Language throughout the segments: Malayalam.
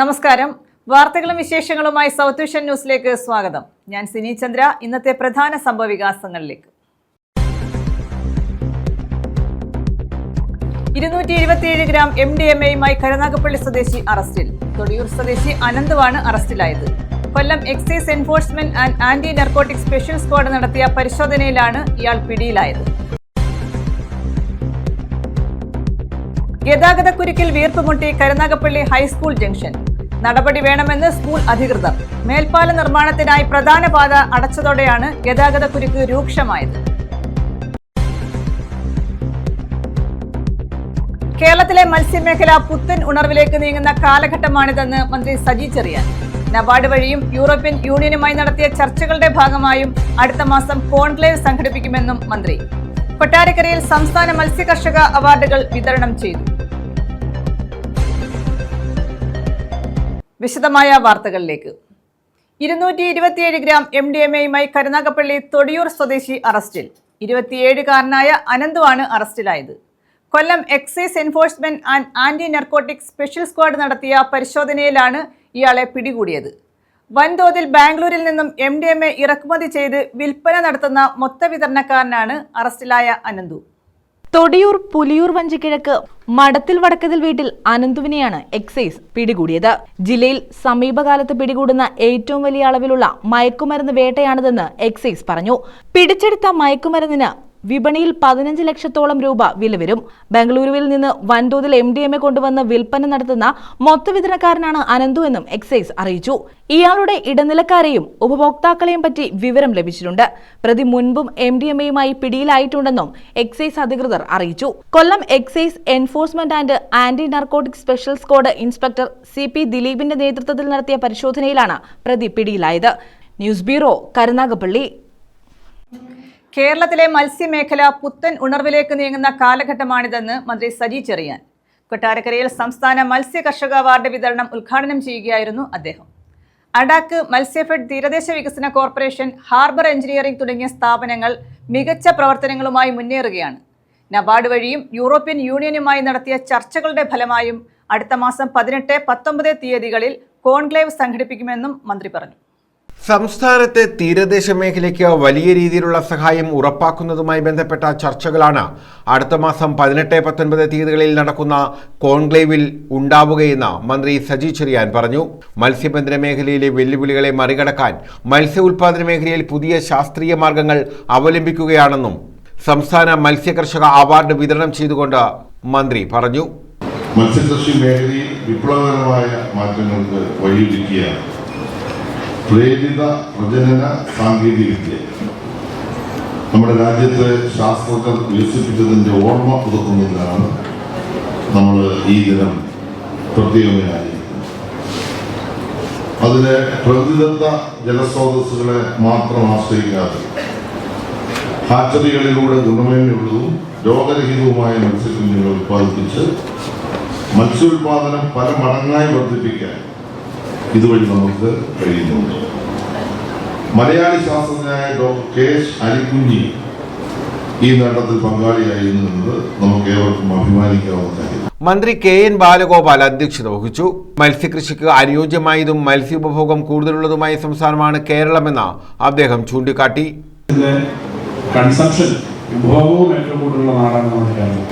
നമസ്കാരം. വാർത്തകളും വിശേഷങ്ങളുമായി സൗത്ത് വിഷൻ ന്യൂസിലേക്ക് സ്വാഗതം. ഞാൻ സിനി ചന്ദ്ര. ഇന്നത്തെ പ്രധാന സംഭവവികാസങ്ങളിലേക്ക്. 227 ഗ്രാം MDMA-യുമായി കരുനാഗപ്പള്ളി സ്വദേശി അറസ്റ്റിൽ. തൊടിയൂർ സ്വദേശി അനന്തുവാണ് അറസ്റ്റിലായത്. Kollam excise enforcement and anti narcotic special squad നടത്തിയ പരിശോധനയിലാണ് ഇയാൾ പിടിയിലായത്. ഗതാഗതക്കുരുക്കിൽ വീർപ്പുമുട്ടി കരുനാഗപ്പള്ളി ഹൈസ്കൂൾ ജംഗ്ഷൻ. നടപടി വേണമെന്ന് സ്കൂൾ അധികൃതർ. മേൽപ്പാല നിർമ്മാണത്തിനായി പ്രധാന പാത അടച്ചതോടെയാണ് ഗതാഗതക്കുരുക്ക് രൂക്ഷമായത്. കേരളത്തിലെ മത്സ്യമേഖല പുത്തൻ ഉണർവിലേക്ക് നീങ്ങുന്ന കാലഘട്ടമാണിതെന്ന് മന്ത്രി സജി ചെറിയാൻ. നബാർഡ് വഴിയും യൂറോപ്യൻ യൂണിയനുമായി നടത്തിയ ചർച്ചകളുടെ ഭാഗമായും അടുത്ത മാസം കോൺക്ലേവ് സംഘടിപ്പിക്കുമെന്നും മന്ത്രി. കൊട്ടാരക്കരയിൽ സംസ്ഥാന മത്സ്യകർഷക അവാർഡുകൾ വിതരണം ചെയ്തു. വിശദമായ വാർത്തകളിലേക്ക്. 227 ഗ്രാം MDMA-യുമായി കരുനാഗപ്പള്ളി തൊടിയൂർ സ്വദേശി അറസ്റ്റിൽ. 27-കാരനായ അനന്തുവാണ് അറസ്റ്റിലായത്. Kollam excise enforcement and anti narcotic special squad നടത്തിയ പരിശോധനയിലാണ് ഇയാളെ പിടികൂടിയത്. വൻതോതിൽ ബാംഗ്ലൂരിൽ നിന്നും MDMA ഇറക്കുമതി ചെയ്ത് വിൽപ്പന നടത്തുന്ന മൊത്തവിതരണക്കാരനാണ് അറസ്റ്റിലായ അനന്തു. തൊടിയൂർ പുലിയൂർ വഞ്ചിക്കിഴക്ക് മടത്തിൽ വടക്കതിൽ വീട്ടിൽ അനന്തുവിനെയാണ് എക്സൈസ് പിടികൂടിയത്. ജില്ലയിൽ സമീപകാലത്ത് പിടികൂടുന്ന ഏറ്റവും വലിയ അളവിലുള്ള മയക്കുമരുന്ന് വേട്ടയാണിതെന്ന് എക്സൈസ് പറഞ്ഞു. പിടിച്ചെടുത്ത മയക്കുമരുന്നിന് വിപണിയിൽ 15 ലക്ഷത്തോളം രൂപ വില വരും. ബംഗളൂരുവിൽ നിന്ന് വൻതോതിൽ MDMA കൊണ്ടുവന്ന് വിൽപ്പന നടത്തുന്ന മൊത്തവിതരണക്കാരനാണ് അനന്തു എന്നും എക്സൈസ് അറിയിച്ചു. ഇയാളുടെ ഇടനിലക്കാരെയും ഉപഭോക്താക്കളെയും പറ്റി വിവരം ലഭിച്ചിട്ടുണ്ട്. പ്രതി മുൻപും MDMA-യുമായി പിടിയിലായിട്ടുണ്ടെന്നും എക്സൈസ് അധികൃതർ അറിയിച്ചു. Kollam excise enforcement and anti narcotic special squad inspector CP ദിലീപിന്റെ നേതൃത്വത്തിൽ നടത്തിയ പരിശോധനയിലാണ് പ്രതി പിടിയിലായത്. News bureau, Karunagappally. കേരളത്തിലെ മത്സ്യമേഖല പുത്തൻ ഉണർവിലേക്ക് നീങ്ങുന്ന കാലഘട്ടമാണിതെന്ന് മന്ത്രി സജി ചെറിയാൻ. കൊട്ടാരക്കരയിൽ സംസ്ഥാന മത്സ്യകർഷക അവാർഡ് വിതരണം ഉദ്ഘാടനം ചെയ്യുകയായിരുന്നു അദ്ദേഹം. അഡാക്ക്, മത്സ്യഫെഡ്, തീരദേശ വികസന കോർപ്പറേഷൻ, ഹാർബർ എഞ്ചിനീയറിംഗ് തുടങ്ങിയ സ്ഥാപനങ്ങൾ മികച്ച പ്രവർത്തനങ്ങളുമായി മുന്നേറുകയാണ്. നബാർഡ് വഴിയും യൂറോപ്യൻ യൂണിയനുമായി നടത്തിയ ചർച്ചകളുടെ ഫലമായും അടുത്ത മാസം 18, 19 തീയതികളിൽ കോൺക്ലേവ് സംഘടിപ്പിക്കുമെന്നും മന്ത്രി പറഞ്ഞു. സംസ്ഥാനത്തെ തീരദേശ മേഖലയ്ക്ക് വലിയ രീതിയിലുള്ള സഹായം ഉറപ്പാക്കുന്നതുമായി ബന്ധപ്പെട്ട ചർച്ചകളാണ് അടുത്ത മാസം 18, 19 തീയതികളിൽ നടക്കുന്ന കോൺക്ലേവിൽ ഉണ്ടാവുകയെന്ന് മന്ത്രി സജി ചെറിയാൻ പറഞ്ഞു. മത്സ്യബന്ധന മേഖലയിലെ വെല്ലുവിളികളെ മറികടക്കാൻ മത്സ്യ ഉൽപാദന മേഖലയിൽ പുതിയ ശാസ്ത്രീയ മാർഗങ്ങൾ അവലംബിക്കുകയാണെന്നും സംസ്ഥാന മത്സ്യകർഷക അവാർഡ് വിതരണം ചെയ്തുകൊണ്ട് മന്ത്രി പറഞ്ഞു. മത്സ്യകൃഷി മേഖലയിൽ വിപ്ലവകരമായ മാറ്റങ്ങൾക്ക് വഴിയൊരുക്കിയാണ് പ്രേരിത പ്രജനന സാങ്കേതികവിദ്യ നമ്മുടെ രാജ്യത്തെ ശാസ്ത്രജ്ഞർ വികസിപ്പിച്ചതിൻ്റെ ഓർമ്മ പുതുക്കുന്നതിനാണ് നമ്മൾ ഈ ദിനം പ്രത്യേകമായി ആചരിക്കുന്നത്. അതിലെ പ്രകൃതിദത്ത ജലസ്രോതസ്സുകളെ മാത്രം ആശ്രയിക്കാതെ ഹാച്ചറികളിലൂടെ ഗുണമേന്മയുള്ളതും രോഗരഹിതവുമായ മത്സ്യക്കുഞ്ഞുങ്ങൾ ഉത്പാദിപ്പിച്ച് മത്സ്യോൽപാദനം പല മടങ്ങായി വർദ്ധിപ്പിക്കാൻ ഇതുവഴി നമുക്ക് കഴിയുന്നുണ്ട്. മലയാളി ശാസ്ത്രജ്ഞനായ ഡോക്ടർ KH അലിക്കുഞ്ഞി ഈ നേട്ടത്തിൽ പങ്കാളിയായിരുന്നു എന്നത് നമുക്ക് ഏവർക്കും അഭിമാനിക്കാവുന്ന കാര്യം. മന്ത്രി KN ബാലഗോപാൽ അധ്യക്ഷത വഹിച്ചു. മത്സ്യകൃഷിക്ക് അനുയോജ്യമായതും മത്സ്യോപഭോഗം കൂടുതലുള്ളതുമായ സംസ്ഥാനമാണ് കേരളമെന്ന് അദ്ദേഹം ചൂണ്ടിക്കാട്ടി. കൺസംഷൻ ഉപഭോഗവും ഏറ്റവും കൂടുതലുള്ള നാടാണ് നമ്മുടെ കേരളം.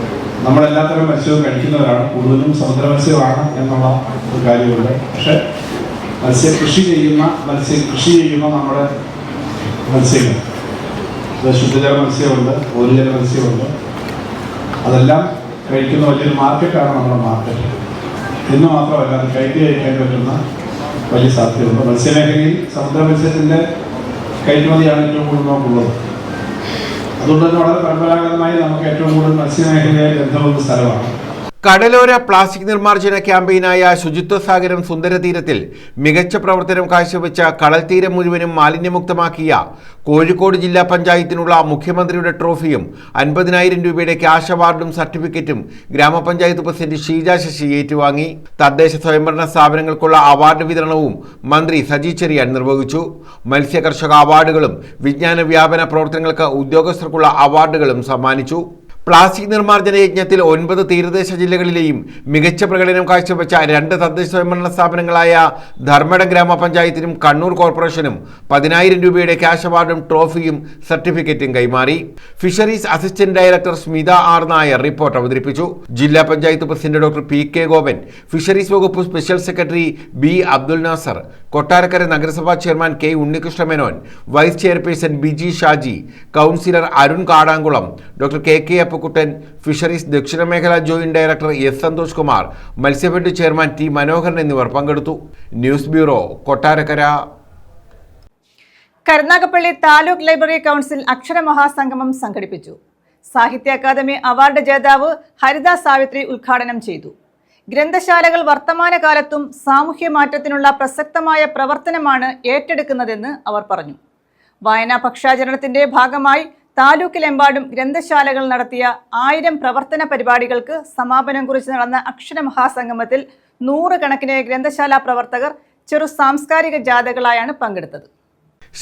നമ്മളെല്ലാത്തരം മത്സ്യവും കഴിക്കുന്നവരാണ്, കൂടുതലും സമുദ്ര മത്സ്യമാണ് എന്നുള്ള ഒരു കാര്യമുണ്ട്. പക്ഷെ മത്സ്യകൃഷി ചെയ്യുന്ന നമ്മുടെ മത്സ്യങ്ങൾ, ശുദ്ധജല മത്സ്യമുണ്ട്, ഓരുജല മത്സ്യമുണ്ട്, അതെല്ലാം കഴിക്കുന്ന വലിയൊരു മാർക്കറ്റാണ് നമ്മുടെ മാർക്കറ്റ്. എന്ന് മാത്രമല്ല, അത് കയറ്റി അയക്കാൻ പറ്റുന്ന വലിയ സാധ്യതയുണ്ട്. മത്സ്യമേഖലയിൽ സമുദ്ര മത്സ്യത്തിൻ്റെ കയറ്റുമതിയാണ് ഏറ്റവും കൂടുതൽ നമുക്കുള്ളത്. അതുകൊണ്ട് തന്നെ വളരെ പരമ്പരാഗതമായി നമുക്ക് ഏറ്റവും കൂടുതൽ മത്സ്യമേഖലയായി ബന്ധമുള്ള സ്ഥലമാണ്. കടലോര പ്ലാസ്റ്റിക് നിർമ്മാർജ്ജന ക്യാമ്പയിനായ ശുചിത്വ സാഗരം സുന്ദരതീരത്തിൽ മികച്ച പ്രവർത്തനം കാഴ്ചവെച്ച കടൽ തീരം മുഴുവനും മാലിന്യമുക്തമാക്കിയ കോഴിക്കോട് ജില്ലാ പഞ്ചായത്തിനുള്ള മുഖ്യമന്ത്രിയുടെ ട്രോഫിയും 50,000 രൂപയുടെ ക്യാഷ് അവാർഡും സർട്ടിഫിക്കറ്റും ഗ്രാമപഞ്ചായത്ത് പ്രസിഡന്റ് ഷീജ ശശി ഏറ്റുവാങ്ങി. തദ്ദേശ സ്വയംഭരണ സ്ഥാപനങ്ങൾക്കുള്ള അവാർഡ് വിതരണവും മന്ത്രി സജി ചെറിയാൻ നിർവഹിച്ചു. മത്സ്യകർഷക അവാർഡുകളും വിജ്ഞാന വ്യാപന പ്രവർത്തനങ്ങൾക്ക് ഉദ്യോഗസ്ഥർക്കുള്ള അവാർഡുകളും സമ്മാനിച്ചു. പ്ലാസ്റ്റിക് നിർമ്മാർജ്ജന യജ്ഞത്തിൽ 9 തീരദേശ ജില്ലകളിലെയും മികച്ച പ്രകടനം കാഴ്ചവെച്ച 2 തദ്ദേശ സ്വയംഭരണ സ്ഥാപനങ്ങളായ ധർമ്മടം ഗ്രാമപഞ്ചായത്തിനും കണ്ണൂർ കോർപ്പറേഷനും 10,000 രൂപയുടെ ക്യാഷ് അവാർഡും ട്രോഫിയും സർട്ടിഫിക്കറ്റും കൈമാറി. Fisheries assistant director Smitha R Nair report അവതരിപ്പിച്ചു. ജില്ലാ panchayat president doctor P K. Gopan, fisheries വകുപ്പ് special secretary B. Abdul Nasar, Kottarakkara നഗരസഭാ chairman K. Unnikrishna Menon, vice chairperson Biji Shaji, councillor Arun Kadankulam, doctor K. Appakuttan, fisheries ദക്ഷിണ മേഖലാ joint director S. Santhosh Kumar, Matsyafed chairman T. Manoharan എന്നിവർ പങ്കെടുത്തു. News bureau, Kottarakkara. Karunagappally taluk library council അക്ഷരമഹാസംഗമം സംഘടിപ്പിച്ചു. സാഹിത്യ അക്കാദമി അവാർഡ് ജേതാവ് ഹരിത സാവിത്രി ഉദ്ഘാടനം ചെയ്തു. ഗ്രന്ഥശാലകൾ വർത്തമാനകാലത്തും സാമൂഹ്യ മാറ്റത്തിനുള്ള പ്രസക്തമായ പ്രവർത്തനമാണ് ഏറ്റെടുക്കുന്നതെന്ന് അവർ പറഞ്ഞു. വായനാ പക്ഷാചരണത്തിന്റെ ഭാഗമായി താലൂക്കിലെമ്പാടും ഗ്രന്ഥശാലകൾ നടത്തിയ 1000 പ്രവർത്തന പരിപാടികൾക്ക് സമാപനം കുറിച്ച് നടന്ന അക്ഷരമഹാസംഗമത്തിൽ 100 കണക്കിന് ഗ്രന്ഥശാല പ്രവർത്തകർ ചെറു സാംസ്കാരിക ജാഥകളായാണ് പങ്കെടുത്തത്.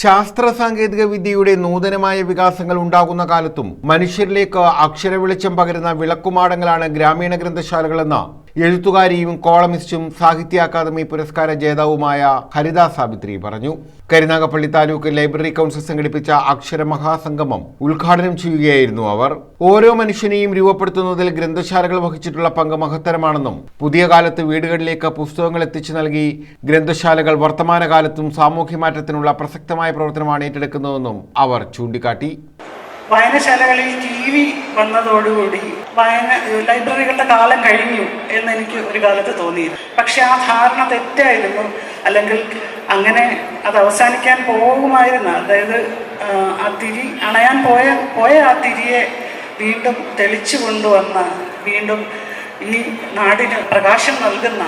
ശാസ്ത്ര സാങ്കേതിക വിദ്യയുടെ നൂതനമായ വികാസങ്ങൾ ഉണ്ടാകുന്ന കാലത്തും മനുഷ്യരിലേക്ക് അക്ഷര വെളിച്ചം പകരുന്ന വിളക്കുമാടങ്ങളാണ് ഗ്രാമീണ ഗ്രന്ഥശാലകളെന്ന് എഴുത്തുകാരിയും കോളമിസ്റ്റും സാഹിത്യ അക്കാദമി പുരസ്കാര ജേതാവുമായ ഹരിത സാവിത്രി പറഞ്ഞു. കരുനാഗപ്പള്ളി താലൂക്ക് ലൈബ്രറി കൗൺസിൽ സംഘടിപ്പിച്ച അക്ഷരമഹാസംഗമം ഉദ്ഘാടനം ചെയ്യുകയായിരുന്നു അവർ. ഓരോ മനുഷ്യനെയും രൂപപ്പെടുത്തുന്നതിൽ ഗ്രന്ഥശാലകൾ വഹിച്ചിട്ടുള്ള പങ്ക് മഹത്തരമാണെന്നും പുതിയ കാലത്ത് വീടുകളിലേക്ക് പുസ്തകങ്ങൾ എത്തിച്ചു നൽകി ഗ്രന്ഥശാലകൾ വർത്തമാനകാലത്തും സാമൂഹ്യ മാറ്റത്തിനുള്ള പ്രസക്തമായ പ്രവർത്തനമാണ് ഏറ്റെടുക്കുന്നതെന്നും അവർ ചൂണ്ടിക്കാട്ടി. വായനശാലകളിൽ TV വന്നതോടുകൂടി ലൈബ്രറികളുടെ കാലം കഴിഞ്ഞു എന്നെനിക്ക് ഒരു കാലത്ത് തോന്നിയിരുന്നു. പക്ഷെ ആ ധാരണ തെറ്റായിരുന്നു, അല്ലെങ്കിൽ അങ്ങനെ അത് അവസാനിക്കാൻ പോകുമായിരുന്നു. അതായത് ആ തിരി അണയാൻ പോയ ആ തിരിയെ വീണ്ടും തെളിച്ചു കൊണ്ടുവന്ന, വീണ്ടും ഈ നാടിന് പ്രകാശം നൽകുന്ന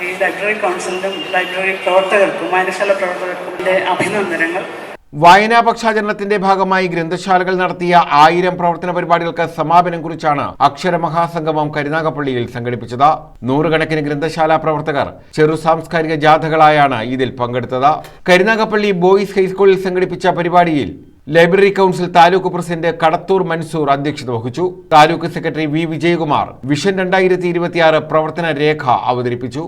ഈ ലൈബ്രറി കൗൺസിലിനും ലൈബ്രറി പ്രവർത്തകർക്കും വായനശാല പ്രവർത്തകർക്കും എൻ്റെ അഭിനന്ദനങ്ങൾ. വായനാ പക്ഷാചരണത്തിന്റെ ഭാഗമായി ഗ്രന്ഥശാലകൾ നടത്തിയ 1000 പ്രവർത്തന പരിപാടികൾക്ക് സമാപനം കുറിച്ചാണ് അക്ഷരമഹാസംഗമം കരുനാഗപ്പള്ളിയിൽ സംഘടിപ്പിച്ചത്. 100 കണക്കിന് ഗ്രന്ഥശാല പ്രവർത്തകർ ചെറു സാംസ്കാരിക ജാഥകളായാണ് ഇതിൽ പങ്കെടുത്തത്. കരുനാഗപ്പള്ളി ബോയ്സ് ഹൈസ്കൂളിൽ സംഘടിപ്പിച്ച പരിപാടിയിൽ library council taluk president Kadathur Mansoor അധ്യക്ഷത വഹിച്ചു. Taluk secretary V. Vijayakumar vision 2026 പ്രവർത്തന രേഖ അവതരിപ്പിച്ചു.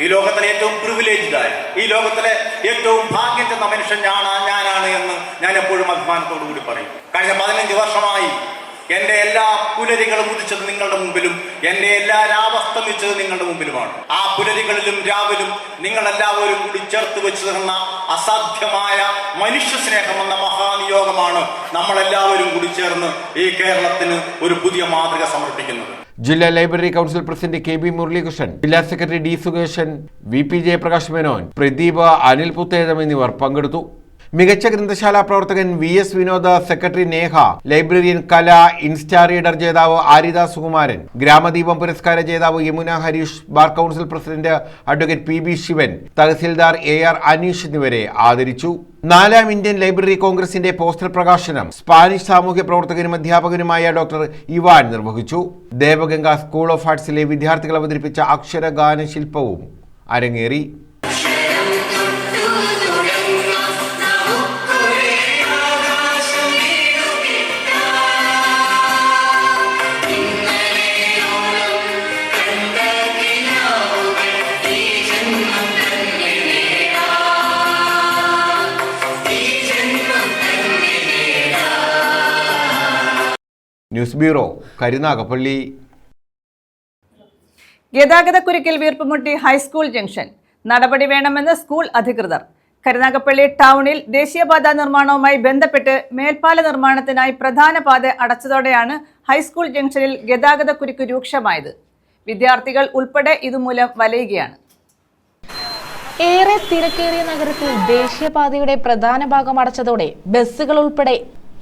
ഈ ലോകത്തിലെ ഏറ്റവും പ്രിവിലേജ്ഡായ, ഈ ലോകത്തിലെ ഏറ്റവും ഭാഗ്യം ചെന്ന മനുഷ്യൻ ഞാനാണ് എന്ന് ഞാൻ എപ്പോഴും അഭിമാനത്തോടു കൂടി പറയും. കഴിഞ്ഞ 15 വർഷമായി എന്റെ എല്ലാ പുലരികളും ഉദിച്ചത് നിങ്ങളുടെ മുമ്പിലും, എന്റെ എല്ലാ രാവസ്തമിച്ചത് നിങ്ങളുടെ മുമ്പിലുമാണ്. ആ പുലരികളിലും രാവിലും നിങ്ങളെല്ലാവരും കൂടി ചേർത്ത് വെച്ചു തന്ന അസാധ്യമായ മനുഷ്യ സ്നേഹം എന്ന മഹാനിയോഗമാണ് നമ്മളെല്ലാവരും കൂടി ചേർന്ന് ഈ കേരളത്തിന് ഒരു പുതിയ മാതൃക സമർപ്പിക്കുന്നത്. ജില്ലാ library council president K. B. Muralikrishnan, ജില്ലാ secretary D. Sukesan, V. P. Jayaprakash Menon, Pradeep, Anil Puthezham എന്നിവർ പങ്കെടുത്തു. മികച്ച ഗ്രന്ഥശാല പ്രവർത്തകൻ V. S. Vinod, secretary Neha, librarian Kala, insta reader ജേതാവ് ആരിദ സുകുമാരൻ, ഗ്രാമദീപം പുരസ്കാര ജേതാവ് Yamuna Harish, bar council president advocate P. B. Sivan, tahsildar A. R. Aneesh എന്നിവരെ ആദരിച്ചു. 4ാം ഇന്ത്യൻ ലൈബ്രറി കോൺഗ്രസിന്റെ പോസ്റ്റർ പ്രകാശനം സ്പാനിഷ് സാമൂഹ്യ പ്രവർത്തകനും അധ്യാപകനുമായ ഡോക്ടർ ഇവാൻ നിർവഹിച്ചു. ദേവഗംഗ സ്കൂൾ ഓഫ് ആർട്സിലെ വിദ്യാർത്ഥികൾ അവതരിപ്പിച്ച അക്ഷരഗാന ശില്പവും അരങ്ങേറി. News bureau, Karunagappally. ഗതാഗതക്കുരുക്കിൽ വീർപ്പുമുട്ടി ഹൈസ്കൂൾ ജംഗ്ഷൻ, നടപടി വേണമെന്ന് സ്കൂൾ അധികൃതർ. കരുനാഗപ്പള്ളി ടൗണിൽ ദേശീയപാത നിർമ്മാണവുമായി ബന്ധപ്പെട്ട് മേൽപ്പാല നിർമ്മാണത്തിനായി പ്രധാന പാത അടച്ചതോടെയാണ് ഹൈസ്കൂൾ ജംഗ്ഷനിൽ ഗതാഗതക്കുരുക്ക് രൂക്ഷമായത്. വിദ്യാർത്ഥികൾ ഉൾപ്പെടെ ഇതുമൂലം വലയുകയാണ്. ഏറെ തിരക്കേറിയ നഗരത്തിൽ ദേശീയപാതയുടെ പ്രധാന ഭാഗം അടച്ചതോടെ ബസ്സുകൾ ഉൾപ്പെടെ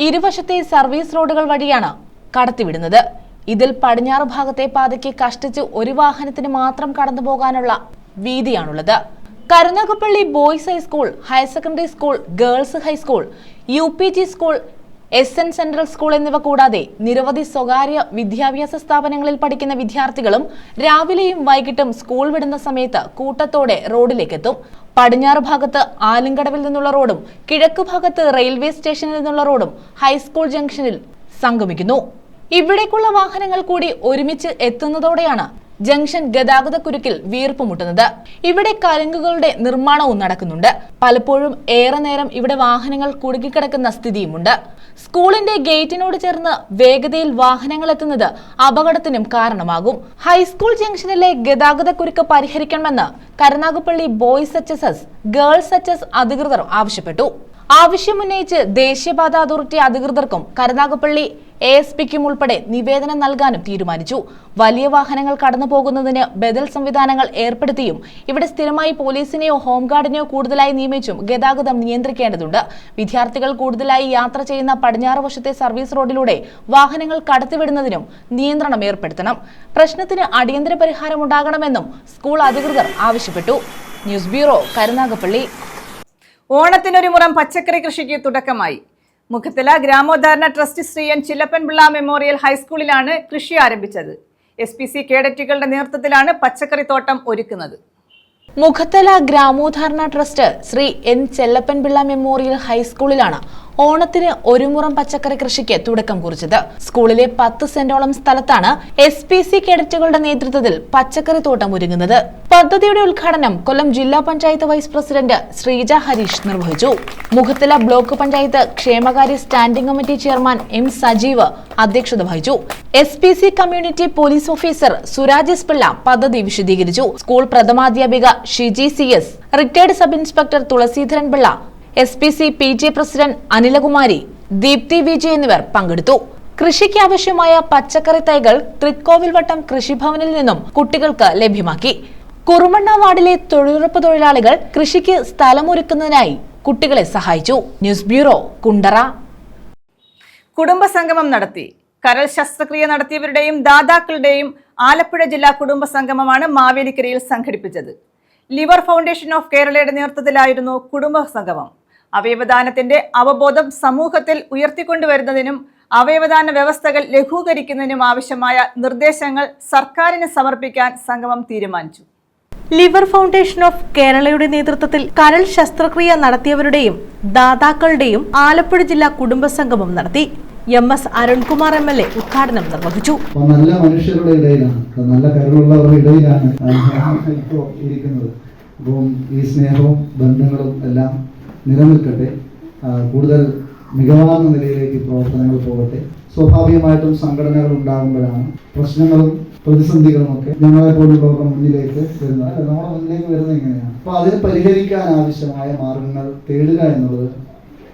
ഇരുവശത്തെ സർവീസ് റോഡുകൾ വഴിയാണ് കടത്തിവിടുന്നത്. ഇതിൽ പടിഞ്ഞാറ് ഭാഗത്തെ പാതയ്ക്ക് കഷ്ടിച്ച് ഒരു വാഹനത്തിന് മാത്രം കടന്നുപോകാനുള്ള വീതിയാണുള്ളത്. Karunagappally boys high school, higher secondary school, girls high school, UPG school, SN central school എന്നിവ കൂടാതെ നിരവധി സ്വകാര്യ വിദ്യാഭ്യാസ സ്ഥാപനങ്ങളിൽ പഠിക്കുന്ന വിദ്യാർത്ഥികളും രാവിലെയും വൈകിട്ടും സ്കൂൾ വിടുന്ന സമയത്ത് കൂട്ടത്തോടെ റോഡിലേക്കെത്തും. പടിഞ്ഞാറ് ഭാഗത്ത് ആലുംകടവിൽ നിന്നുള്ള റോഡും കിഴക്ക് ഭാഗത്ത് റെയിൽവേ സ്റ്റേഷനിൽ നിന്നുള്ള റോഡും ഹൈസ്കൂൾ ജംഗ്ഷനിൽ സംഗമിക്കുന്നു. ഇവിടേക്കുള്ള വാഹനങ്ങൾ കൂടി ഒരുമിച്ച് എത്തുന്നതോടെയാണ് ജംഗ്ഷൻ ഗതാഗതക്കുരുക്കിൽ വീർപ്പുമുട്ടുന്നത്. ഇവിടെ കലുങ്കുകളുടെ നിർമ്മാണവും നടക്കുന്നുണ്ട്. പലപ്പോഴും ഏറെ നേരം ഇവിടെ വാഹനങ്ങൾ കുടുങ്ങിക്കിടക്കുന്ന സ്ഥിതിയുമുണ്ട്. സ്കൂളിന്റെ ഗേറ്റിനോട് ചേർന്ന് വേഗതയിൽ വാഹനങ്ങൾ എത്തുന്നത് അപകടത്തിനും കാരണമാകും. ഹൈസ്കൂൾ ജംഗ്ഷനിലെ ഗതാഗതക്കുരുക്ക് പരിഹരിക്കണമെന്ന് Karunagappally boys HSS, girls HS അധികൃതർ ആവശ്യപ്പെട്ടു. ആവശ്യമുന്നയിച്ച് ദേശീയപാത അതോറിറ്റി അധികൃതർക്കും കരുനാഗപ്പള്ളി ASPക്കും ഉൾപ്പെടെ നിവേദനം നൽകാനും തീരുമാനിച്ചു. വലിയ വാഹനങ്ങൾ കടന്നു പോകുന്നതിന് ബദൽ സംവിധാനങ്ങൾ ഏർപ്പെടുത്തിയും ഇവിടെ സ്ഥിരമായി പോലീസിനെയോ ഹോംഗാർഡിനെയോ കൂടുതലായി നിയമിച്ചും ഗതാഗതം നിയന്ത്രിക്കേണ്ടതുണ്ട്. വിദ്യാർത്ഥികൾ കൂടുതലായി യാത്ര ചെയ്യുന്ന പടിഞ്ഞാറ് വശത്തെ സർവീസ് റോഡിലൂടെ വാഹനങ്ങൾ കടത്തിവിടുന്നതിനും നിയന്ത്രണം ഏർപ്പെടുത്തണം. പ്രശ്നത്തിന് അടിയന്തര പരിഹാരമുണ്ടാകണമെന്നും സ്കൂൾ അധികൃതർ ആവശ്യപ്പെട്ടു. News bureau, Karunagappally. ഓണത്തിനൊരു മുറം പച്ചക്കറി കൃഷിക്ക് തുടക്കമായി. Mukhathala Gramoddharana trust Sree N. Chillappanpillai memorial ഹൈസ്കൂളിലാണ് കൃഷി ആരംഭിച്ചത്. SPC കേഡറ്റുകളുടെ നേതൃത്വത്തിലാണ് പച്ചക്കറിത്തോട്ടം ഒരുക്കുന്നത്. Mukhathala Gramoddharana trust Sree N. Chellappanpillai memorial ഹൈസ്കൂളിലാണ് ഓണത്തിന് ഒരു മുറം പച്ചക്കറി കൃഷിക്ക് തുടക്കം കുറിച്ചത്. സ്കൂളിലെ 10 സെന്റോളം സ്ഥലത്താണ് SPC കേഡറ്റുകളുടെ നേതൃത്വത്തിൽ പച്ചക്കറി തോട്ടം ഒരുങ്ങുന്നത്. പദ്ധതിയുടെ ഉദ്ഘാടനം കൊല്ലം ജില്ലാ പഞ്ചായത്ത് വൈസ് പ്രസിഡന്റ് ശ്രീജ ഹരീഷ് നിർവഹിച്ചു. മുഖത്തല ബ്ലോക്ക് പഞ്ചായത്ത് ക്ഷേമകാര്യ standing committee chairman M. Sajeev അധ്യക്ഷത വഹിച്ചു. SPC community police officer Suraj S. Pillai പദ്ധതി വിശദീകരിച്ചു. സ്കൂൾ പ്രഥമാധ്യാപിക Shiji CS, retired sub inspector Thulaseedharan Pillai, SPC PTA president Anilakumari, Deepthi Vijay എന്നിവർ പങ്കെടുത്തു. കൃഷിക്ക് ആവശ്യമായ പച്ചക്കറി തൈകൾ തൃക്കോവിൽവട്ടം കൃഷിഭവനിൽ നിന്നും കുട്ടികൾക്ക് ലഭ്യമാക്കി. കുറുമണ്ണ വാർഡിലെ തൊഴിലുറപ്പ് തൊഴിലാളികൾ കൃഷിക്ക് സ്ഥലമൊരുക്കുന്നതിനായി കുട്ടികളെ സഹായിച്ചു. News bureau, Kundara. കുടുംബസംഗമം നടത്തി. കരൾ ശസ്ത്രക്രിയ നടത്തിയവരുടെയും ദാതാക്കളുടെയും ആലപ്പുഴ ജില്ലാ കുടുംബസംഗമമാണ് മാവേലിക്കരയിൽ സംഘടിപ്പിച്ചത്. ലിവർ ഫൗണ്ടേഷൻ ഓഫ് കേരളയുടെ നേതൃത്വത്തിലായിരുന്നു കുടുംബസംഗമം. അവയവദാനത്തിന്റെ അവബോധം സമൂഹത്തിൽ ഉയർത്തിക്കൊണ്ടുവരുന്നതിനും അവയവദാന വ്യവസ്ഥകൾ ലഘൂകരിക്കുന്നതിനും ആവശ്യമായ നിർദ്ദേശങ്ങൾ സർക്കാരിന് സമർപ്പിക്കാൻ സംഗമം തീരുമാനിച്ചു. ലിവർ ഫൗണ്ടേഷൻ ഓഫ് കേരളയുടെ നേതൃത്വത്തിൽ കരൾ ശസ്ത്രക്രിയ നടത്തിയവരുടെയും ദാതാക്കളുടെയും ആലപ്പുഴ ജില്ലാ കുടുംബസംഗമം നടത്തി. MS അരുൺകുമാർ MLA ഉദ്ഘാടനം നിർവഹിച്ചു. നല്ല മനുഷ്യരുടെ ഇടയിലാണ്, നല്ല കരുളുള്ളവരുടെ ഇടയിലാണ് ഇപ്പോൾ ഇരിക്കുന്നത്. അപ്പം ഈ സ്നേഹവും ബന്ധങ്ങളും എല്ലാം നിലനിൽക്കട്ടെ, കൂടുതൽ മികവാർന്ന നിലയിലേക്ക് പ്രവർത്തനങ്ങൾ പോകട്ടെ. സ്വാഭാവികമായിട്ടും സംഘടനകൾ ഉണ്ടാകുമ്പോഴാണ് പ്രശ്നങ്ങളും പ്രതിസന്ധികളും ഒക്കെ ഞങ്ങളെ പോലുള്ളവരുടെ മുന്നിലേക്ക് വരുന്നത്. നമ്മുടെ മുന്നിലേക്ക് വരുന്നത് ഇങ്ങനെയാണ്. അപ്പോൾ അതിന് പരിഹരിക്കാൻ ആവശ്യമായ മാർഗങ്ങൾ തേടുക എന്നുള്ളത്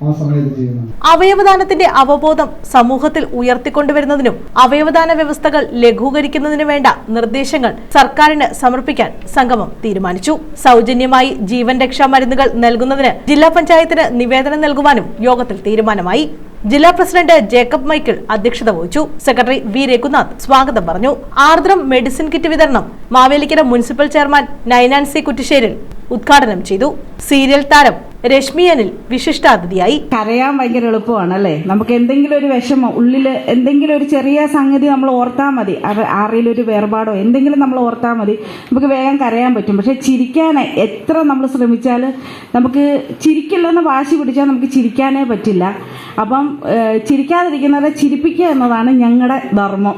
ആ സമയത്ത് ചെയ്യുന്നത്. അവയവദാനത്തിന്റെ അവബോധം സമൂഹത്തിൽ ഉയർത്തിക്കൊണ്ടുവരുന്നതിനും അവയവദാന വ്യവസ്ഥകൾ ലഘൂകരിക്കുന്നതിനും വേണ്ട നിർദ്ദേശങ്ങൾ സർക്കാരിന് സമർപ്പിക്കാൻ സംഗമം തീരുമാനിച്ചു. സൗജന്യമായി ജീവൻ രക്ഷാ മരുന്നുകൾ നൽകുന്നതിന് ജില്ലാ പഞ്ചായത്തിന് നിവേദനം നൽകുവാനും യോഗത്തിൽ തീരുമാനമായി. ജില്ലാ പ്രസിഡന്റ് ജേക്കബ് മൈക്കിൾ അധ്യക്ഷത വഹിച്ചു. Secretary V. രഘുനാഥ് സ്വാഗതം പറഞ്ഞു. ആർദ്രം മെഡിസിൻ കിറ്റ് വിതരണം മാവേലിക്കര മുനിസിപ്പൽ ചെയർമാൻ നൈനാൻസി കുറ്റിശ്ശേരിൽ ഉദ്ഘാടനം ചെയ്തു. സീരിയൽ താരം രശ്മി അനിൽ വിശിഷ്ടാതിഥിയായി. കരയാൻ ഭയങ്കര എളുപ്പമാണ് അല്ലേ? നമുക്ക് എന്തെങ്കിലും ഒരു വിഷമം ഉള്ളില്, എന്തെങ്കിലും ഒരു ചെറിയ സംഗതി നമ്മൾ ഓർത്താൽ മതി, ആരെങ്കിലും ഒരു വേർപാടോ എന്തെങ്കിലും നമ്മൾ ഓർത്താൽ മതി, നമുക്ക് വേഗം കരയാൻ പറ്റും. പക്ഷെ ചിരിക്കാൻ എത്ര നമ്മൾ ശ്രമിച്ചാൽ, നമുക്ക് ചിരിക്കില്ലെന്ന് വാശി പിടിച്ചാൽ നമുക്ക് ചിരിക്കാനേ പറ്റില്ല. അപ്പം ചിരിക്കാതിരിക്കുന്നവരെ ചിരിപ്പിക്കുക എന്നതാണ് ഞങ്ങളുടെ ധർമ്മം.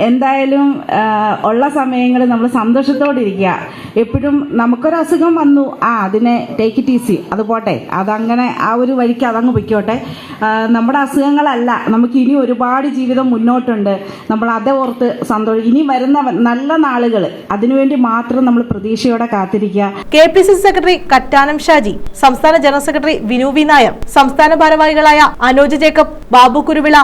എന്തായാലും ഉള്ള സമയങ്ങളിൽ നമ്മൾ സന്തോഷത്തോടെ ഇരിക്കുക. എപ്പോഴും നമുക്കൊരു അസുഖം വന്നു, അതിനെ ടേക്ക് ഇറ്റ് ഈസി, അത് പോട്ടെ, അതങ്ങനെ ആ ഒരു വഴിക്ക് അതങ്ങ് പൊയ്ക്കോട്ടെ. നമ്മുടെ അസുഖങ്ങളല്ല, നമുക്ക് ഇനി ഒരുപാട് ജീവിതം മുന്നോട്ടുണ്ട്. നമ്മൾ അതേ ഓർത്ത് ഇനി വരുന്ന നല്ല നാളുകൾ, അതിനുവേണ്ടി മാത്രം നമ്മൾ പ്രതീക്ഷയോടെ കാത്തിരിക്കുക. KPCC സെക്രട്ടറി കറ്റാനം ഷാജി, സംസ്ഥാന general secretary Vinu V Nair, സംസ്ഥാന ഭാരവാഹികളായ അനോജ് ജേക്കബ്, ബാബു കുരുവിള,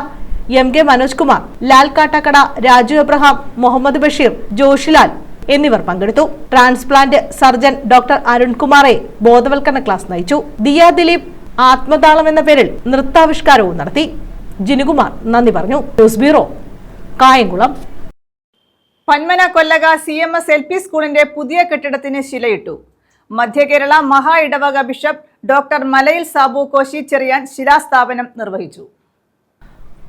MK മനോജ് കുമാർ, ലാൽ കാട്ടാക്കട, രാജു എബ്രഹാം, മുഹമ്മദ് ബഷീർ, ജോഷിലാൽ എന്നിവർ പങ്കെടുത്തു. ട്രാൻസ്പ്ലാന്റ് സർജൻ ഡോക്ടർ അരുൺകുമാറെ ബോധവൽക്കരണ ക്ലാസ് നയിച്ചു. ദിയ ദിലീപ് ആത്മതാളം എന്ന പേരിൽ നൃത്താവിഷ്കാരവും നടത്തി. ജിനുകുമാർ നന്ദി പറഞ്ഞു. News bureau, Kayamkulam. Panmana Kollaka CMS LP സ്കൂളിന്റെ പുതിയ കെട്ടിടത്തിന് ശിലയിട്ടു. മധ്യ കേരള മഹാ ഇടവക ബിഷപ്പ് ഡോക്ടർ മലയിൽ സാബു കോശിച്ചെറിയാൻ ശിലാസ്ഥാപനം നിർവഹിച്ചു.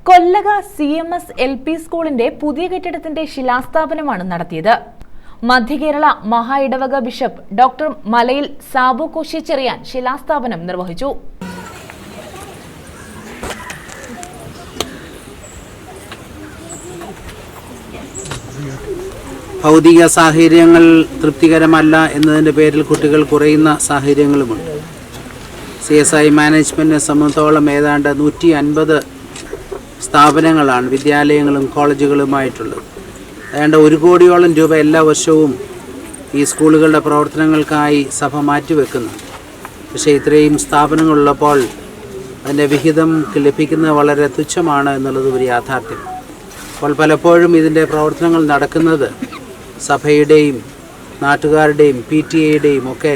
കൊല്ലക CMS LP സ്കൂളിന്റെ പുതിയ കെട്ടിടത്തിന്റെ ശിലാസ്ഥാപനമാണ് നടത്തിയത്. മധ്യകേരള മഹാ ഇടവക ബിഷപ്പ് ഡോക്ടർ മലയിൽ സാബു കോശിച്ചെറിയാൻ ശിലാസ്ഥാപനം നിർവഹിച്ചു. ഭൗതിക സാഹചര്യങ്ങൾ തൃപ്തികരമല്ല എന്നതിൻ്റെ പേരിൽ കുട്ടികൾ കുറയുന്ന സാഹചര്യങ്ങളുമുണ്ട്. CSI മാനേജ്മെൻറ്റിനെ സംബന്ധിച്ചോളം ഏതാണ്ട് 150 സ്ഥാപനങ്ങളാണ് വിദ്യാലയങ്ങളും കോളേജുകളുമായിട്ടുള്ളത്. ഏതാണ്ട് 1 കോടിയോളം രൂപ എല്ലാ വർഷവും ഈ സ്കൂളുകളുടെ പ്രവർത്തനങ്ങൾക്കായി സഭ മാറ്റിവെക്കുന്നു. പക്ഷേ ഇത്രയും സ്ഥാപനങ്ങളുള്ളപ്പോൾ അതിൻ്റെ വിഹിതം ലഭിക്കുന്നത് വളരെ തുച്ഛമാണ് എന്നുള്ളത് ഒരു യാഥാർത്ഥ്യം. അപ്പോൾ പലപ്പോഴും ഇതിൻ്റെ പ്രവർത്തനങ്ങൾ നടക്കുന്നത് സഭയുടെയും നാട്ടുകാരുടെയും PTA-യുടെയും ഒക്കെ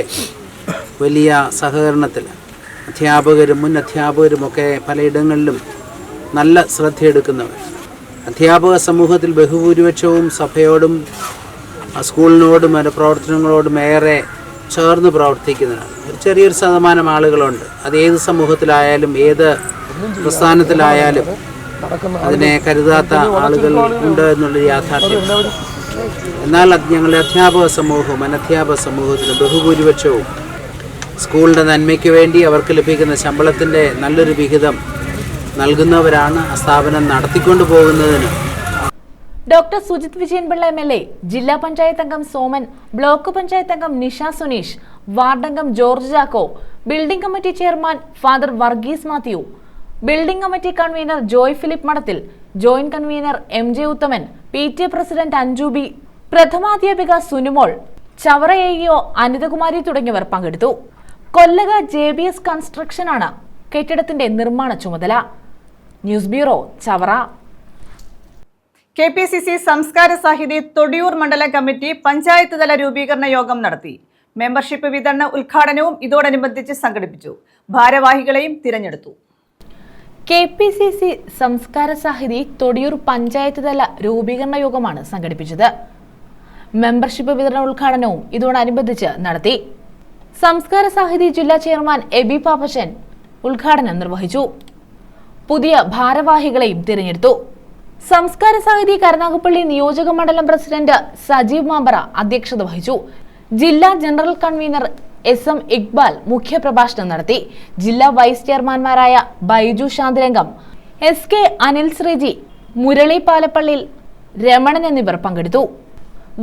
വലിയ സഹകരണത്തിൽ അധ്യാപകരും മുൻ അധ്യാപകരുമൊക്കെ പലയിടങ്ങളിലും നല്ല ശ്രദ്ധയെടുക്കുന്നവർ. അധ്യാപക സമൂഹത്തിൽ ബഹുഭൂരിപക്ഷവും സഭയോടും സ്കൂളിനോടും അതിൻ്റെ പ്രവർത്തനങ്ങളോടും ഏറെ ചേർന്ന് പ്രവർത്തിക്കുന്നതാണ്. ഒരു ചെറിയൊരു ശതമാനം ആളുകളുണ്ട്. അത് ഏത് സമൂഹത്തിലായാലും ഏത് പ്രസ്ഥാനത്തിലായാലും അതിനെ കരുതാത്ത ആളുകൾ ഉണ്ട് എന്നുള്ളൊരു യാഥാർത്ഥ്യം. എന്നാൽ ഞങ്ങളുടെ അധ്യാപക സമൂഹവും അനധ്യാപക സമൂഹത്തിലും ബഹുഭൂരിപക്ഷവും സ്കൂളിൻ്റെ നന്മയ്ക്ക് വേണ്ടി അവർക്ക് ലഭിക്കുന്ന ശമ്പളത്തിൻ്റെ നല്ലൊരു വിഹിതം നൽകുന്നവരാണ്. ആ സ്ഥാപനം നടത്തിക്കൊണ്ടു പോകുന്നതിന് ഡോക്ടർ സുജിത് വിജയൻപിള്ള MLA, ജില്ലാ പഞ്ചായത്ത് അംഗം സോമൻ, ബ്ലോക്ക് പഞ്ചായത്ത് അംഗം നിഷ സുനീഷ്, വാർഡംഗം George Chacko, building committee chairman father Varghese Mathew, building committee convener Joy Philip Madathil, joint convener MJ Uthaman, PTA president Anju B, പ്രഥമാധ്യാപിക സുനുമോൾ, ചവറ AEO അനിതകുമാരി തുടങ്ങിയവർ പങ്കെടുത്തു. കൊല്ലക JBS കൺസ്ട്രക്ഷനാണ് കെട്ടിടത്തിന്റെ നിർമ്മാണ ചുമതല. News bureau, Chavara. KPCC സംസ്കാര സാഹിതി തൊടിയൂർ മണ്ഡലം കമ്മിറ്റി പഞ്ചായത്ത് തല രൂപീകരണ യോഗം നടത്തി. മെമ്പർഷിപ്പ് വിതരണ ഉദ്ഘാടനവും ഇതോടനുബന്ധിച്ച് സംഘടിപ്പിച്ചു. ഭാരവാഹികളെയും തിരഞ്ഞെടുത്തു. KPCC സംസ്കാര സാഹിതി തൊടിയൂർ പഞ്ചായത്ത് തല രൂപീകരണ യോഗമാണ് സംഘടിപ്പിച്ചത്. മെമ്പർഷിപ്പ് വിതരണ ഉദ്ഘാടനവും ഇതോടനുബന്ധിച്ച് നടത്തി. സംസ്കാര സാഹിതി ജില്ലാ ചെയർമാൻ എബി പാപ്പച്ചൻ ഉദ്ഘാടനം നിർവഹിച്ചു. പുതിയ ഭാരവാഹികളെയും തിരഞ്ഞെടുത്തു. സംസ്കാര സാഹിതി കരുനാഗപ്പള്ളി നിയോജക മണ്ഡലം പ്രസിഡന്റ് സജീവ് മാമ്പറ അധ്യക്ഷത വഹിച്ചു. ജില്ലാ ജനറൽ കൺവീനർ SM ഇക്ബാൽ മുഖ്യപ്രഭാഷണം നടത്തി. ജില്ലാ വൈസ് ചെയർമാൻമാരായ ബൈജു ശാന്തിരംഗം, SK അനിൽ ശ്രീജി, മുരളി പാലപ്പള്ളിൽ, രമണൻ എന്നിവർ പങ്കെടുത്തു.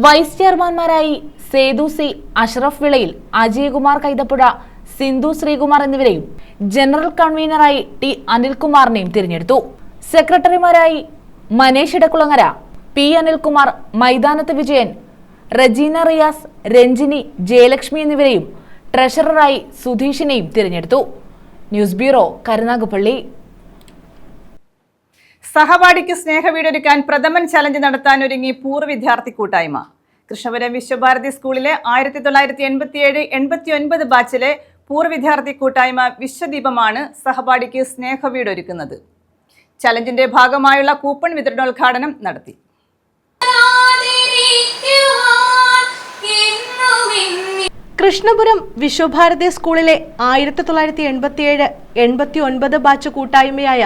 വൈസ് ചെയർമാൻമാരായി സേതു C, അഷ്റഫ് വിളയിൽ, അജയകുമാർ കൈതപ്പുഴ, സിന്ധു ശ്രീകുമാർ എന്നിവരെയും ജനറൽ കൺവീനറായി T അനിൽകുമാറിനെയും തിരഞ്ഞെടുത്തു. സെക്രട്ടറിമാരായി മനേഷ് ഇടക്കുളങ്ങര, P അനിൽകുമാർ, മൈതാനത്ത് വിജയൻ, റജീന റിയാസ്, രഞ്ജിനി, ജയലക്ഷ്മി എന്നിവരെയും ട്രഷററായി സുധീഷിനെയും തിരഞ്ഞെടുത്തു. News bureau, Karunagappally. സഹപാഠിക്ക് സ്നേഹവീടൊരുക്കാൻ പ്രഥമൻ ചലഞ്ച് നടത്താനൊരുങ്ങി പൂർവ്വ വിദ്യാർത്ഥി കൂട്ടായ്മ. കൃഷ്ണപുരം വിശ്വഭാരതി സ്കൂളിലെ 1987-89 ബാച്ചിലെ പൂർവ്വ വിദ്യാർത്ഥി കൂട്ടായ്മ വിശ്വദീപമാണ് സഹപാഠിക്ക് സ്നേഹവീടൊരുക്കുന്നത്. ചലഞ്ചിന്റെ ഭാഗമായുള്ള കൂപ്പൺ വിതരണോദ്ഘാടനം നടത്തി. കൃഷ്ണപുരം വിശ്വഭാരതി സ്കൂളിലെ 1987-89 ബാച്ച് കൂട്ടായ്മയായ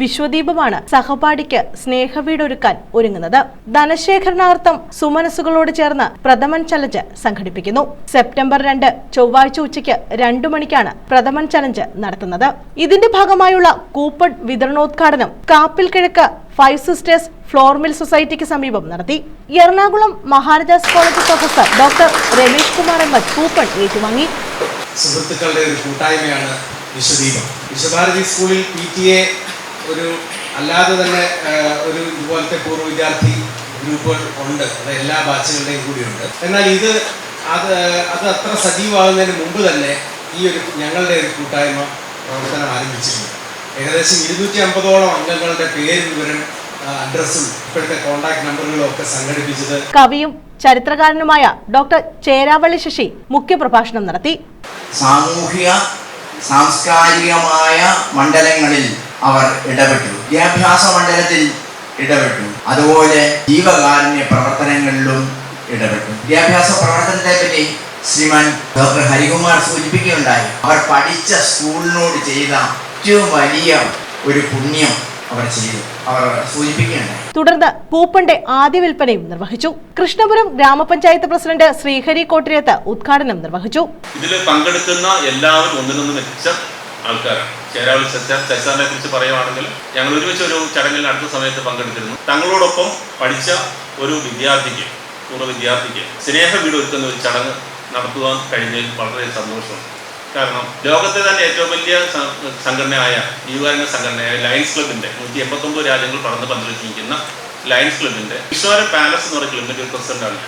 വിശ്വദീപമാണ് സഹപാഠിക്ക് സ്നേഹവീടൊരുക്കാൻ ഒരുങ്ങുന്നത്. ധനശേഖരണാർത്ഥം സുമനസ്സുകളോട് ചേർന്ന് പ്രഥമൻ ചലഞ്ച് സംഘടിപ്പിക്കുന്നു. സെപ്റ്റംബർ 2 ചൊവ്വാഴ്ച ഉച്ചയ്ക്ക് 2 മണിക്കാണ് പ്രഥമൻ ചലഞ്ച് നടത്തുന്നത്. ഇതിന്റെ ഭാഗമായുള്ള കൂപ്പൺ വിതരണോദ്ഘാടനം കാപ്പിൽ കിഴക്ക് 5 സിസ്റ്റേഴ്സ് ഫ്ലോർ മിൽ സൊസൈറ്റിക്ക് സമീപം നടത്തി. Ernakulam Maharajas college professor doctor Ramesh Kumar MH coupon ഏറ്റുവാങ്ങി. സുഹൃത്തുക്കളുടെ ഒരു കൂട്ടായ്മയാണ് വിശ്വദീപം. വിശ്വഭാരതി സ്കൂളിൽ PTA ഒരു അല്ലാതെ തന്നെ ഒരു ഇതുപോലത്തെ പൂർവ്വ വിദ്യാർത്ഥി ഗ്രൂപ്പുകൾ ഉണ്ട്. അത് എല്ലാ ബാച്ചുകളുടെയും കൂടിയുണ്ട്. എന്നാൽ അത് അത്ര സജീവമാകുന്നതിന് മുമ്പ് തന്നെ ഈ ഒരു ഞങ്ങളുടെ ഒരു കൂട്ടായ്മ പ്രവർത്തനം ആരംഭിച്ചിട്ടുണ്ട്. ഏകദേശം 250ഓളം അംഗങ്ങളുടെ പേര് വിവരം, അഡ്രസ്സും ഇപ്പോഴത്തെ കോൺടാക്ട് നമ്പറുകളും ഒക്കെ സംഘടിപ്പിച്ചത്. കവിയും ചരിത്രകാരനുമായ ഡോക്ടർ ചേരാവള്ളി ശശി മുഖ്യപ്രഭാഷണം നടത്തി. സാമൂഹിക സാംസ്കാരികമായ മണ്ഡലങ്ങളിൽ അവർ ഇടപെട്ടു. വിദ്യാഭ്യാസ മണ്ഡലത്തിൽ ഇടപെട്ടു. അതുപോലെ ജീവകാരുണ്യ പ്രവർത്തനങ്ങളിലും ഇടപെട്ടു. വിദ്യാഭ്യാസ പ്രവർത്തനത്തെ പറ്റി ശ്രീമാൻ ഡോക്ടർ ഹരികുമാർ സൂചിപ്പിക്കുകയുണ്ടായി. അവർ പഠിച്ച സ്കൂളിനോട് ചെയ്ത ഏറ്റവും വലിയ ഒരു പുണ്യം അവർ ചെയ്തു, അവർ സൂചിപ്പിക്കുകയുണ്ടായി. തുടർന്ന് കൂപ്പന്റെ ആദ്യ വിൽപ്പനയും നിർവഹിച്ചു. കൃഷ്ണപുരം ഗ്രാമപഞ്ചായത്ത് പ്രസിഡന്റ് ശ്രീഹരി കോട്ടിരത്ത് ഉദ്ഘാടനം നിർവഹിച്ചു. ഇതിൽ പങ്കെടുക്കുന്ന എല്ലാവരും ഒന്നിനൊന്ന് മെച്ചം ആൾക്കാരാണ്. ചേരാവിൽ സച്ചാറിനെ കുറിച്ച് പറയുവാണെങ്കിൽ ഞങ്ങൾ ഒരുമിച്ച് ഒരു ചടങ്ങിൽ അടുത്ത സമയത്ത് പങ്കെടുത്തിരുന്നു. തങ്ങളോടൊപ്പം പഠിച്ച ഒരു പൂർവ്വ വിദ്യാർത്ഥിക്ക് സ്നേഹ വീട് ഒരുക്കുന്ന ഒരു ചടങ്ങ് നടത്തുവാൻ കഴിഞ്ഞതിൽ വളരെ സന്തോഷമുണ്ട്. കാരണം ലോകത്തെ തന്നെ ഏറ്റവും വലിയ സംഘടനയായ ജീവകാരുണ്യ സംഘടനയായ ലയൺസ് ക്ലബിൻ്റെ 189 രാജ്യങ്ങൾ പടർന്ന് പന്തലിച്ചിരിക്കുന്ന ലയൺസ് ക്ലബിൻ്റെ വിശ്വനാഥ പാലസ് എന്ന് പറയുന്ന ക്ലബിൻ്റെ ഒരു പ്രസിഡന്റാണ്.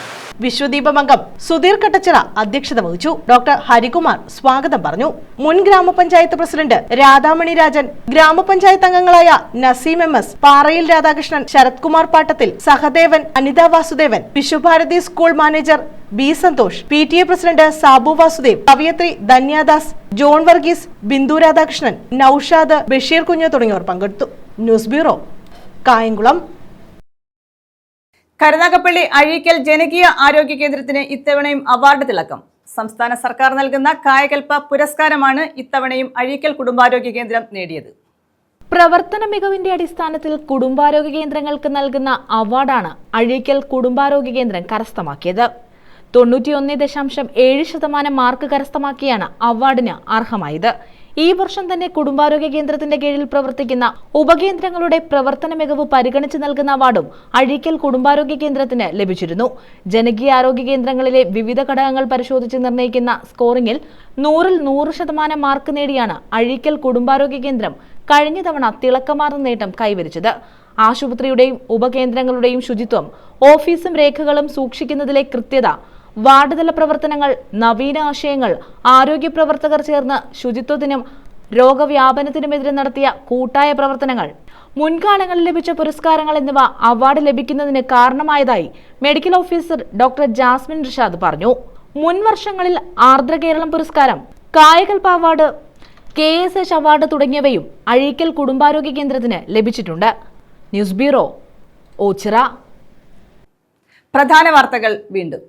വിശ്വദീപം അംഗം സുധീർ കട്ടച്ചിറ അധ്യക്ഷത വഹിച്ചു. ഡോക്ടർ ഹരികുമാർ സ്വാഗതം പറഞ്ഞു. മുൻ ഗ്രാമപഞ്ചായത്ത് പ്രസിഡന്റ് രാധാമണി രാജൻ, ഗ്രാമപഞ്ചായത്ത് അംഗങ്ങളായ Naseem MS, Parayil Radhakrishnan, Sarath Kumar Pattathil, Sahadevan, Anitha Vasudevan, Viswabharathi school manager B Santhosh, PTA president Sabu Vasudev, കവിയത്രി ധന്യാദാസ്, ജോൺ വർഗീസ്, ബിന്ദു രാധാകൃഷ്ണൻ, നൌഷാദ്, ബഷീർ കുഞ്ഞ് തുടങ്ങിയവർ പങ്കെടുത്തു. News bureau, Kayamkulam. കരുനാഗപ്പള്ളി അഴീക്കൽ ജനകീയ ആരോഗ്യ കേന്ദ്രത്തിന് ഇത്തവണയും അവാർഡ് തിളക്കം. സംസ്ഥാന സർക്കാർ നൽകുന്ന കായകൽപ്പ പുരസ്കാരമാണ് ഇത്തവണയും അഴീക്കൽ കുടുംബാരോഗ്യ കേന്ദ്രം നേടിയത്. പ്രവർത്തന മികവിന്റെ അടിസ്ഥാനത്തിൽ കുടുംബാരോഗ്യ കേന്ദ്രങ്ങൾക്ക് നൽകുന്ന അവാർഡാണ് അഴീക്കൽ കുടുംബാരോഗ്യ കേന്ദ്രം കരസ്ഥമാക്കിയത്. 91.7% മാർക്ക് കരസ്ഥമാക്കിയാണ് അവാർഡിന് അർഹമായത്. ഈ വർഷം തന്നെ കുടുംബാരോഗ്യ കേന്ദ്രത്തിന്റെ കീഴിൽ പ്രവർത്തിക്കുന്ന ഉപകേന്ദ്രങ്ങളുടെ പ്രവർത്തന മികവ് പരിഗണിച്ച് നൽകുന്ന അവാർഡും അഴീക്കൽ കുടുംബാരോഗ്യ കേന്ദ്രത്തിന് ലഭിച്ചിരുന്നു. ജനകീയ ആരോഗ്യ കേന്ദ്രങ്ങളിലെ വിവിധ ഘടകങ്ങൾ പരിശോധിച്ച് നിർണ്ണയിക്കുന്ന സ്കോറിംഗിൽ 100-ൽ 100% മാർക്ക് നേടിയാണ് അഴീക്കൽ കുടുംബാരോഗ്യ കേന്ദ്രം കഴിഞ്ഞ തവണ തിളക്കമാർന്ന നേട്ടം കൈവരിച്ചത്. ആശുപത്രിയുടെയും ഉപകേന്ദ്രങ്ങളുടെയും ശുചിത്വം, ഓഫീസും രേഖകളും സൂക്ഷിക്കുന്നതിലെ കൃത്യത, വാർഡ് തല പ്രവർത്തനങ്ങൾ, നവീന ആശയങ്ങൾ, ആരോഗ്യ പ്രവർത്തകർ ചേർന്ന് ശുചിത്വത്തിനും രോഗവ്യാപനത്തിനുമെതിരെ നടത്തിയ കൂട്ടായ പ്രവർത്തനങ്ങൾ, മുൻകാലങ്ങളിൽ ലഭിച്ച പുരസ്കാരങ്ങൾ എന്നിവ അവാർഡ് ലഭിക്കുന്നതിന് കാരണമായതായി medical officer doctor Jasmine Rishad പറഞ്ഞു. മുൻ വർഷങ്ങളിൽ ആർദ്ര കേരളം പുരസ്കാരം, കായകൽപ്പ അവാർഡ്, KSH അവാർഡ് തുടങ്ങിയവയും അഴീക്കൽ കുടുംബാരോഗ്യ കേന്ദ്രത്തിന് ലഭിച്ചിട്ടുണ്ട്. News bureau, Ochira. പ്രധാന വാർത്തകൾ വീണ്ടും.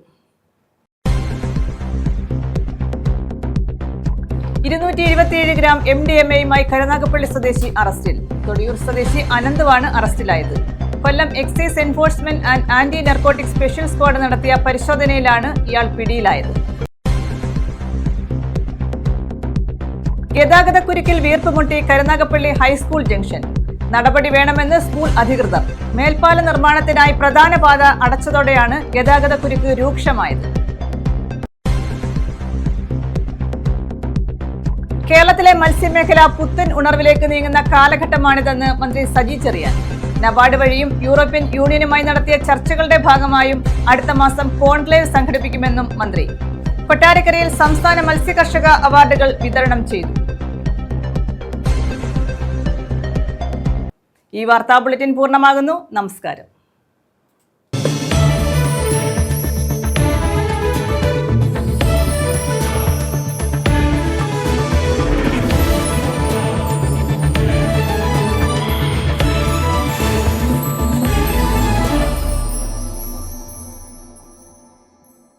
227 ഗ്രാം MDMA-യുമായി കരുനാഗപ്പള്ളി സ്വദേശി അറസ്റ്റിൽ. തൊടിയൂർ സ്വദേശി അനന്തുവാണ് അറസ്റ്റിലായത്. Kollam excise enforcement and anti narcotic special squad നടത്തിയ പരിശോധനയിലാണ് ഇയാൾ പിടിയിലായത്. ഗതാഗതക്കുരുക്കിൽ വീർപ്പുമുട്ടി കരുനാഗപ്പള്ളി ഹൈസ്കൂൾ ജംഗ്ഷൻ. നടപടി വേണമെന്ന് സ്കൂൾ അധികൃതർ. മേൽപ്പാല നിർമ്മാണത്തിനായി പ്രധാന പാത അടച്ചതോടെയാണ് ഗതാഗതക്കുരുക്ക് രൂക്ഷമായത്. കേരളത്തിലെ മത്സ്യമേഖല പുത്തൻ ഉണർവിലേക്ക് നീങ്ങുന്ന കാലഘട്ടമാണിതെന്ന് മന്ത്രി സജി ചെറിയാൻ. നബാർഡ് വഴിയും യൂറോപ്യൻ യൂണിയനുമായി നടത്തിയ ചർച്ചകളുടെ ഭാഗമായും അടുത്ത മാസം കോൺക്ലേവ് സംഘടിപ്പിക്കുമെന്നും മന്ത്രി. കൊട്ടാരക്കരയിൽ സംസ്ഥാന മത്സ്യകർഷക അവാർഡുകൾ വിതരണം ചെയ്തു. ഈ വാർത്താ ബുള്ളറ്റിൻ പൂർണ്ണമാകുന്നു. നമസ്കാരം.